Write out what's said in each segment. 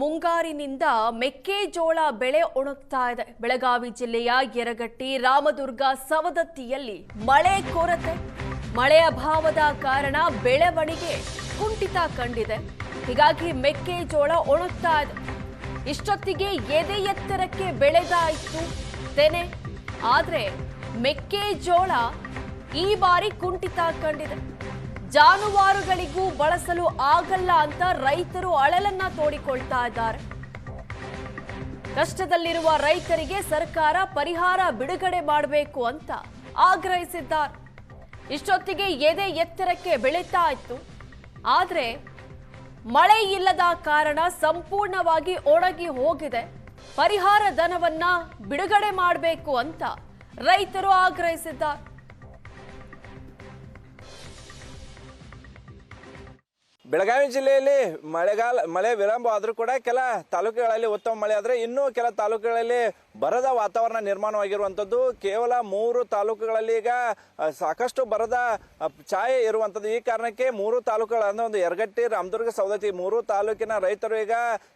ಮುಂಗಾರಿನಿಂದ ಮೆಕ್ಕೆಜೋಳ ಬೆಳೆ ಒಣಗ್ತಾ ಇದೆ. ಬೆಳಗಾವಿ ಜಿಲ್ಲೆಯ ಯರಗಟ್ಟಿ, ರಾಮದುರ್ಗ, ಸವದತ್ತಿಯಲ್ಲಿ ಮಳೆ ಕೊರತೆ, ಮಳೆಯ ಅಭಾವದ ಕಾರಣ ಬೆಳವಣಿಗೆ ಕುಂಠಿತ ಕಂಡಿದೆ. ಹೀಗಾಗಿ ಮೆಕ್ಕೆಜೋಳ ಒಣಗ್ತಾ ಇದೆ. ಇಷ್ಟೊತ್ತಿಗೆ ಎದೆ ಎತ್ತರಕ್ಕೆ ಬೆಳೆದಾಯಿತು ತೆನೆ, ಆದ್ರೆ ಮೆಕ್ಕೆಜೋಳ ಈ ಬಾರಿ ಕುಂಠಿತ ಕಂಡಿದೆ. ಜಾನುವಾರುಗಳಿಗೂ ಬಳಸಲು ಆಗಲ್ಲ ಅಂತ ರೈತರು ಅಳಲನ್ನ ತೋಡಿಕೊಳ್ತಾ ಇದ್ದಾರೆ. ಕಷ್ಟದಲ್ಲಿರುವ ರೈತರಿಗೆ ಸರ್ಕಾರ ಪರಿಹಾರ ಬಿಡುಗಡೆ ಮಾಡಬೇಕು ಅಂತ ಆಗ್ರಹಿಸಿದ್ದಾರೆ. ಇಷ್ಟೊತ್ತಿಗೆ ಎದೆ ಎತ್ತರಕ್ಕೆ ಬೆಳೀತಾ ಇತ್ತು, ಆದ್ರೆ ಮಳೆ ಇಲ್ಲದ ಕಾರಣ ಸಂಪೂರ್ಣವಾಗಿ ಒಣಗಿ ಹೋಗಿದೆ. ಪರಿಹಾರ ಧನವನ್ನ ಬಿಡುಗಡೆ ಮಾಡಬೇಕು ಅಂತ ರೈತರು ಆಗ್ರಹಿಸಿದ್ದಾರೆ. ಬೆಳಗಾವಿ ಜಿಲ್ಲೆಯಲ್ಲಿ ಮಳೆ ವಿಳಂಬ ಆದರೂ ಕೂಡ ಕೆಲ ತಾಲೂಕುಗಳಲ್ಲಿ ಉತ್ತಮ ಮಳೆ ಆದರೆ ಇನ್ನೂ ಕೆಲ ತಾಲೂಕುಗಳಲ್ಲಿ ಬರದ ವಾತಾವರಣ ನಿರ್ಮಾಣವಾಗಿರುವಂಥದ್ದು. ಕೇವಲ 3 ತಾಲೂಕುಗಳಲ್ಲಿ ಈಗ ಸಾಕಷ್ಟು ಬರದ ಛಾಯೆ ಇರುವಂಥದ್ದು. ಈ ಕಾರಣಕ್ಕೆ 3 ತಾಲೂಕುಗಳ ಅಂದ್ರೆ ಒಂದು ಯರಗಟ್ಟಿ, ರಾಮದುರ್ಗ, ಸವದತ್ತಿ 3 ತಾಲೂಕಿನ ರೈತರು ಈಗ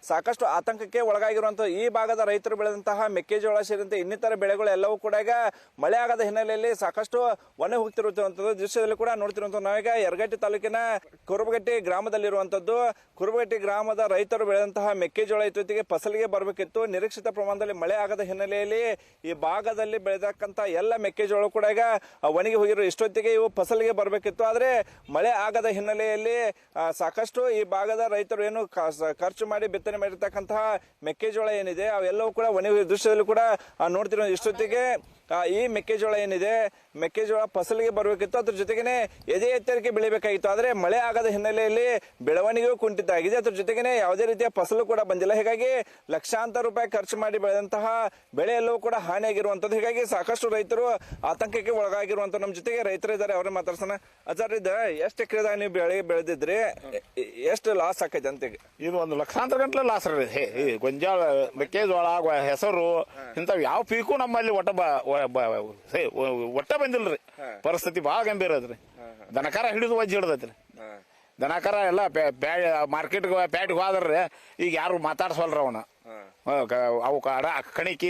ಸಾಕಷ್ಟು ಆತಂಕಕ್ಕೆ ಒಳಗಾಗಿರುವಂಥದ್ದು. ಈ ಭಾಗದ ರೈತರು ಬೆಳೆದಂತಹ ಮೆಕ್ಕೆಜೋಳ ಸೇರಿದಂತೆ ಇನ್ನಿತರ ಬೆಳೆಗಳು ಎಲ್ಲವೂ ಕೂಡ ಈಗ ಮಳೆ ಆಗದ ಹಿನ್ನೆಲೆಯಲ್ಲಿ ಸಾಕಷ್ಟು ಒಣಗಿ ಹೋಗ್ತಿರುವಂಥದ್ದು ದೃಶ್ಯದಲ್ಲಿ ಕೂಡ ನೋಡ್ತಿರುವಂಥದ್ದು. ನಾವೀಗ ಯರಗಟ್ಟಿ ತಾಲೂಕಿನ ಕುರುಬಗಟ್ಟಿ ಗ್ರಾಮದಲ್ಲಿರುವಂಥದ್ದು. ಕುರುಬಗಟ್ಟಿ ಗ್ರಾಮದ ರೈತರು ಬೆಳೆದಂತಹ ಮೆಕ್ಕೆಜೋಳ ಇತ್ತೀಚೆಗೆ ಫಸಲಿಗೆ ಬರಬೇಕಿತ್ತು. ನಿರೀಕ್ಷಿತ ಪ್ರಮಾಣದಲ್ಲಿ ಮಳೆ ಆಗದ ಹಿನ್ನೆಲೆಯಲ್ಲಿ ಈ ಭಾಗದಲ್ಲಿ ಬೆಳೆದಕ್ಕಂತ ಎಲ್ಲ ಮೆಕ್ಕೆಜೋಳ ಕೂಡ ಈಗ ಒಣಗಿ ಹೋಗಿರೋ. ಇಷ್ಟೊತ್ತಿಗೆ ಇವು ಫಸಲಿಗೆ ಬರಬೇಕಿತ್ತು, ಆದ್ರೆ ಮಳೆ ಆಗದ ಹಿನ್ನೆಲೆಯಲ್ಲಿ ಸಾಕಷ್ಟು ಈ ಭಾಗದ ರೈತರು ಏನು ಖರ್ಚು ಮಾಡಿ ಬಿತ್ತನೆ ಮಾಡಿರ್ತಕ್ಕಂತಹ ಮೆಕ್ಕೆಜೋಳ ಏನಿದೆ ಅವೆಲ್ಲವೂ ಕೂಡ ಒಣಗಿ ದೃಶ್ಯದಲ್ಲಿ ಕೂಡ ನೋಡ್ತಿರೋ. ಇಷ್ಟೊತ್ತಿಗೆ ಈ ಮೆಕ್ಕೆಜೋಳ ಏನಿದೆ, ಮೆಕ್ಕೆಜೋಳ ಫಸಲಿಗೆ ಬರಬೇಕಿತ್ತು, ಅದ್ರ ಜೊತೆಗೇನೆ ಎದೆ ಎತ್ತರಕ್ಕೆ ಬೆಳಿಬೇಕಾಗಿತ್ತು. ಆದ್ರೆ ಮಳೆ ಆಗದ ಹಿನ್ನೆಲೆಯಲ್ಲಿ ಬೆಳವಣಿಗೆಯೂ ಕುಂಠಿತ ಆಗಿದೆ. ಅದ್ರ ಜೊತೆಗೇನೆ ಯಾವುದೇ ರೀತಿಯ ಫಸಲು ಕೂಡ ಬಂದಿಲ್ಲ. ಹೀಗಾಗಿ ಲಕ್ಷಾಂತರ ರೂಪಾಯಿ ಖರ್ಚು ಮಾಡಿ ಬೆಳೆದಂತಹ ಬೆಳೆ ಎಲ್ಲವೂ ಕೂಡ ಹಾನಿಯಾಗಿರುವಂತದ್ದು. ಹೀಗಾಗಿ ಸಾಕಷ್ಟು ರೈತರು ಆತಂಕಕ್ಕೆ ಒಳಗಾಗಿರುವಂತ. ನಮ್ಮ ಜೊತೆಗೆ ರೈತರು ಇದ್ದಾರೆ, ಅವ್ರನ್ನ ಮಾತಾಡ್ಸೋಣ. ಅಜರ್, ಇದು ಎಷ್ಟು ಎಕರೆದಾಗ ನೀವು ಬೆಳೆದಿದ್ರಿ, ಎಷ್ಟು ಲಾಸ್ ಆಕೈತೆ ಅಂತ? ಇದು 1 ಲಕ್ಷಾಂತರ ಗಂಟಲೆ ಲಾಸ್ ರೀ. ಗೊಂಜಾಳ, ಮೆಕ್ಕೆಜೋಳ, ಹೆಸರು ಇಂಥವು ಯಾವ ಪೀಕು ನಮ್ಮಲ್ಲಿ ಒಟ್ಟ ಬಂದಿಲ್ರಿ. ಪರಿಸ್ಥಿತಿ ಬಹಳ ಗಂಭೀರ ಅದ್ರಿ. ದನಕಾರ ಹಿಡಿದು ವಜ್ಜಿ ಹಿಡ್ದೈತ್ರಿ. ದನಕಾರ ಎಲ್ಲ ಮಾರ್ಕೆಟ್ ಪ್ಯಾಟಿಗೆ ಹೋದ್ರಿ. ಈಗ ಯಾರು ಮಾತಾಡ್ಸಲ್ರ ಅವನ. ಅವು ಕಣಿಕಿ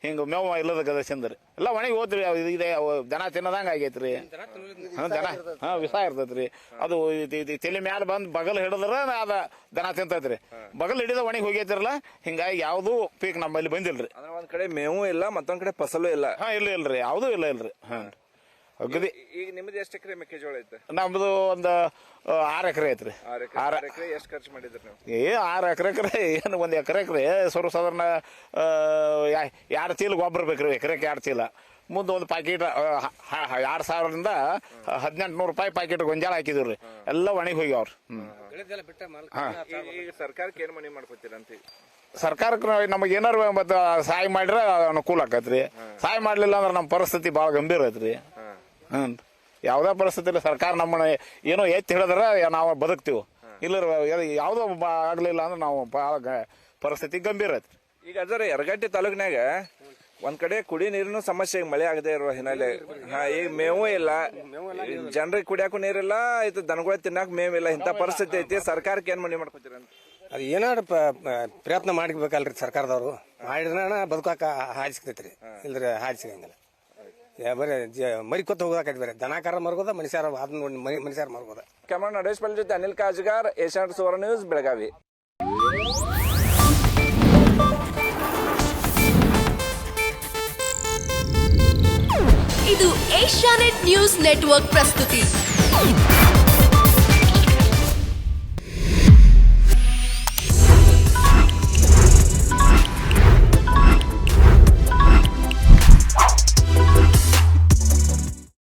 ಹಿಂಗ ಮೇವು ಇಲ್ಲದ ಗದ ಚಂದ್ರಿ ಎಲ್ಲ ಒಣಗಿ ಹೋದ್ರಿ. ಇದೆ ದನ ತಿನ್ನದಂಗ ಆಗೈತ್ರಿ. ದನ ವಿಷ ಇರ್ತೈತ್ರಿ. ಅದು ತಲೆ ಮ್ಯಾಲ ಬಂದ್ ಬಗಲ್ ಹಿಡಿದ್ರ ಅದ ದನ ತಿಂತೈತ್ರಿ. ಬಗಲ್ ಹಿಡಿದ ಒಣಗಿ ಹೋಗೈತಿರಲ್ಲ. ಹಿಂಗಾಗಿ ಯಾವ್ದು ಪೀಕ್ ನಮ್ಮಲ್ಲಿ ಬಂದಿಲ್ರಿ. ಒಂದ್ ಕಡೆ ಮೇವು ಇಲ್ಲ, ಮತ್ತೊಂದ್ ಕಡೆ ಫಸಲು ಇಲ್ಲ. ಇಲ್ರಿ, ಯಾವ್ದು ಇಲ್ರಿ. ಅಗದಿ. ಈಗ ನಿಮ್ದು ಎಷ್ಟು ಎಕರೆ ಮೆಕ್ಕೆಜೋಳ ಐತೆ? ನಮ್ದು ಒಂದು 6 ಎಕರೆ ಐತ್ರಿ. 6 ಎಕರೆ ಎಷ್ಟು ಖರ್ಚು ಮಾಡಿದ್ರಿ ನೀವು? 6 ಎಕರೆ ಏನು 1 ಎಕರೆ ಸಾಧಾರಣ 2 ಚೀಲ ಗೊಬ್ಬರ ಬೇಕ್ರಿ. ಎಕರೆಗೆ 2 ಚೀಲ. ಮುಂದೆ ಒಂದು ಪ್ಯಾಕೆಟ್ 2000ರಿಂದ 1800 ರೂಪಾಯಿ ಪ್ಯಾಕೆಟ್ ಗೊಂಜಾಳ ಹಾಕಿದ್ರಿ. ಎಲ್ಲ ಒಣಗಿ ಹೋಗ್ಯಾವ್ರಿ. ಈಗ ಸರ್ಕಾರಕ್ಕೆ ಏನ್ ಮನೆ ಮಾಡ್ಕೊತೀರಂತ? ಸರ್ಕಾರಕ್ಕೆ ನಮಗೆ ಏನಾರು ಮತ್ತೆ ಸಹಾಯ ಮಾಡ್ರೆ ಅನುಕೂಲ ಆಕತ್ರಿ. ಸಹಾಯ ಮಾಡ್ಲಿಲ್ಲ ಅಂದ್ರೆ ನಮ್ಮ ಪರಿಸ್ಥಿತಿ ಬಹಳ ಗಂಭೀರ ಐತ್ರಿ. ಯಾವ್ದೇ ಪರಿಸ್ಥಿತಿ ಸರ್ಕಾರ ನಮ್ಮನ್ನ ಏನೋ ಎತ್ತಿ ಹಿಡಿದ್ರ ನಾವು ಬದುಕ್ತಿವಿ. ಇಲ್ಲ ಯಾವ್ದೋ ಆಗ್ಲಿಲ್ಲ ಅಂದ್ರೆ ನಾವು ಬಹಳ ಪರಿಸ್ಥಿತಿ ಗಂಭೀರ ಐತ್ರಿ. ಈಗ ಅದರ ಯರಗಟ್ಟಿ ತಾಲೂಕಿನಾಗ ಒಂದ್ ಕಡೆ ಕುಡಿ ನೀರಿನ ಸಮಸ್ಯೆ, ಮಳೆ ಆಗದೆ ಇರುವ ಹಿನ್ನೆಲೆ ಈಗ ಮೇವು ಇಲ್ಲ, ಜನರಿಗೆ ಕುಡಿಯಾಕು ನೀರಿಲ್ಲ, ಇದು ದನಗಳ ತಿನ್ನಾಕ ಮೇವಿಲ್ಲ. ಇಂಥ ಪರಿಸ್ಥಿತಿ ಐತಿ. ಸರ್ಕಾರಕ್ಕೆ ಏನ್ ಮನೆ ಮಾಡ್ಕೊತೀರ ಅಂತ? ಅದು ಏನಾದ್ರು ಪ್ರಯತ್ನ ಮಾಡ್ಬೇಕಲ್ರಿ ಸರ್ಕಾರದವ್ರು. ಮಾಡಿದ್ರೆ ಬದುಕಾಕ ಹಾದಿ ಸಿಗ್ತೈತ್ರಿ, ಇಲ್ದ್ರೆ ಹಾದಿ ಸಿಗಂಗಿಲ್ಲ. ಬರೀ ಮರಿ ಕೊತ್ತ ಹೋಗೋದಾಕೈತಿ. ಬೇರೆ ದನಕಾರ ಮರ್ಗೋದ, ಮನುಷ್ಯರ ಮನುಷ್ಯರ ಮರ್ಗೋದ. ಕ್ಯಾಮರಾ ನಡೇಶ್ ಪಲ್ಲಿ ಜೊತೆ ಅನಿಲ್ ಕಾಜ್ಗಾರ್, ಏಷ್ಯಾನೆಟ್ ಸುವರ್ಣ ನ್ಯೂಸ್, ಬೆಳಗಾವಿ. ಇದು ಏಷ್ಯಾನೆಟ್ ನ್ಯೂಸ್ ನೆಟ್ವರ್ಕ್ ಪ್ರಸ್ತುತಿ.